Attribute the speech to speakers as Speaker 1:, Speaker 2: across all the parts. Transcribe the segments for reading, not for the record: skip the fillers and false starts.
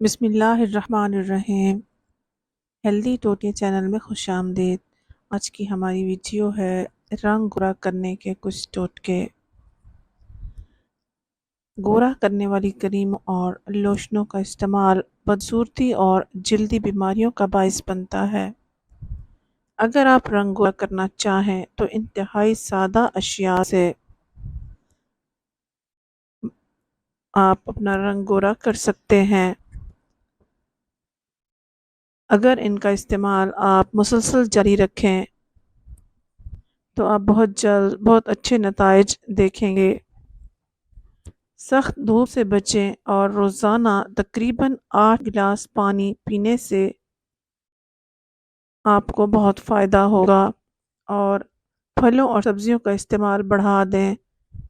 Speaker 1: بسم اللہ الرحمن الرحیم۔ ہیلدی ٹوٹکے چینل میں خوش آمدید۔ آج کی ہماری ویڈیو ہے رنگ گورا کرنے کے کچھ ٹوٹکے۔ گورا کرنے والی کریم اور لوشنوں کا استعمال بدصورتی اور جلدی بیماریوں کا باعث بنتا ہے۔ اگر آپ رنگ گورا کرنا چاہیں تو انتہائی سادہ اشیاء سے آپ اپنا رنگ گورا کر سکتے ہیں۔ اگر ان کا استعمال آپ مسلسل جاری رکھیں تو آپ بہت جلد بہت اچھے نتائج دیکھیں گے۔ سخت دھوپ سے بچیں اور روزانہ تقریباً 8 گلاس پانی پینے سے آپ کو بہت فائدہ ہوگا، اور پھلوں اور سبزیوں کا استعمال بڑھا دیں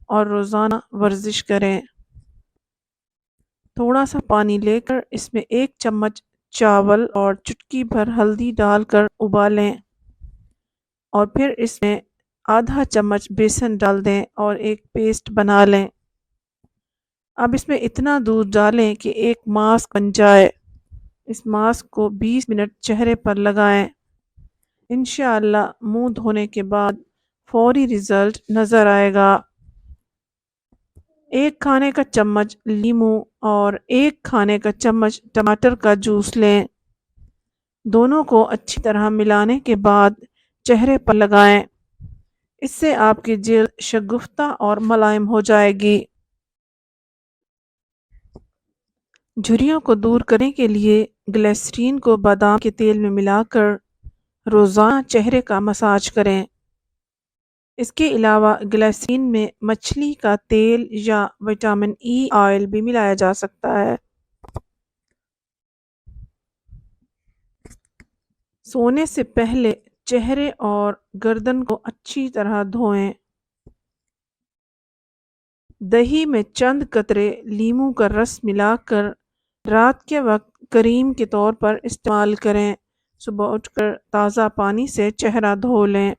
Speaker 1: اور روزانہ ورزش کریں۔ تھوڑا سا پانی لے کر اس میں 1 چمچ چاول اور چٹکی بھر ہلدی ڈال کر ابالیں، اور پھر اس میں آدھا چمچ بیسن ڈال دیں اور ایک پیسٹ بنا لیں۔ اب اس میں اتنا دودھ ڈالیں کہ ایک ماسک بن جائے۔ اس ماسک کو 20 منٹ چہرے پر لگائیں۔ انشاءاللہ منہ دھونے کے بعد فوری رزلٹ نظر آئے گا۔ 1 کھانے کا چمچ لیموں اور 1 کھانے کا چمچ ٹماٹر کا جوس لیں۔ دونوں کو اچھی طرح ملانے کے بعد چہرے پر لگائیں۔ اس سے آپ کی جلد شگفتہ اور ملائم ہو جائے گی۔ جھریوں کو دور کرنے کے لیے گلیسرین کو بادام کے تیل میں ملا کر روزانہ چہرے کا مساج کریں۔ اس کے علاوہ گلیسرین میں مچھلی کا تیل یا وٹامن ای آئل بھی ملایا جا سکتا ہے۔ سونے سے پہلے چہرے اور گردن کو اچھی طرح دھوئیں۔ دہی میں چند قطرے لیموں کا رس ملا کر رات کے وقت کریم کے طور پر استعمال کریں۔ صبح اٹھ کر تازہ پانی سے چہرہ دھو لیں۔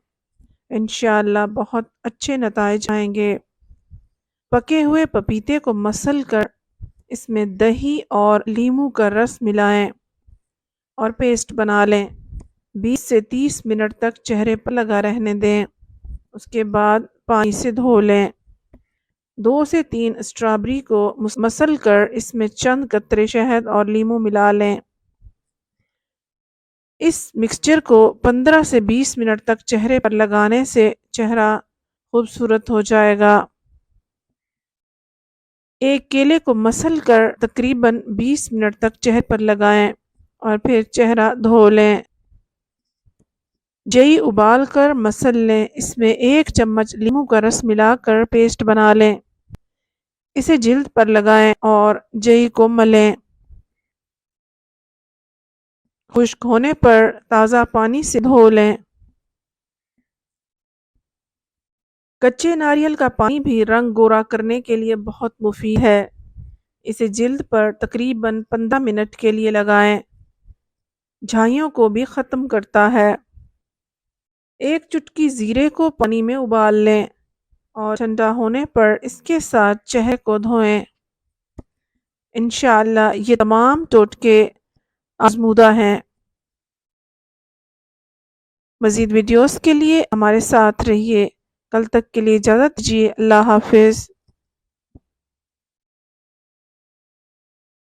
Speaker 1: انشاءاللہ بہت اچھے نتائج آئیں گے۔ پکے ہوئے پپیتے کو مسل کر اس میں دہی اور لیموں کا رس ملائیں اور پیسٹ بنا لیں۔ 20 سے 30 منٹ تک چہرے پر لگا رہنے دیں۔ اس کے بعد پانی سے دھو لیں۔ 2 سے 3 اسٹرابری کو مسل کر اس میں چند قطرے شہد اور لیموں ملا لیں۔ اس مکسچر کو 15 سے 20 منٹ تک چہرے پر لگانے سے چہرہ خوبصورت ہو جائے گا۔ 1 کیلے کو مسل کر تقریباً 20 منٹ تک چہرے پر لگائیں اور پھر چہرہ دھو لیں۔ جئی ابال کر مسل لیں۔ اس میں 1 چمچ لیموں کا رس ملا کر پیسٹ بنا لیں۔ اسے جلد پر لگائیں اور جئی کو ملیں۔ خشک ہونے پر تازہ پانی سے دھو لیں۔ کچے ناریل کا پانی بھی رنگ گورا کرنے کے لیے بہت مفید ہے۔ اسے جلد پر تقریباً 15 منٹ کے لیے لگائیں۔ جھائیوں کو بھی ختم کرتا ہے۔ 1 چٹکی زیرے کو پانی میں ابال لیں اور ٹھنڈا ہونے پر اس کے ساتھ چہرے کو دھوئیں۔ انشاءاللہ یہ تمام ٹوٹکے آزمودہ ہیں۔ مزید ویڈیوز کے لیے ہمارے ساتھ رہیے۔ کل تک کے لیے اجازت دیجیے۔ اللہ حافظ۔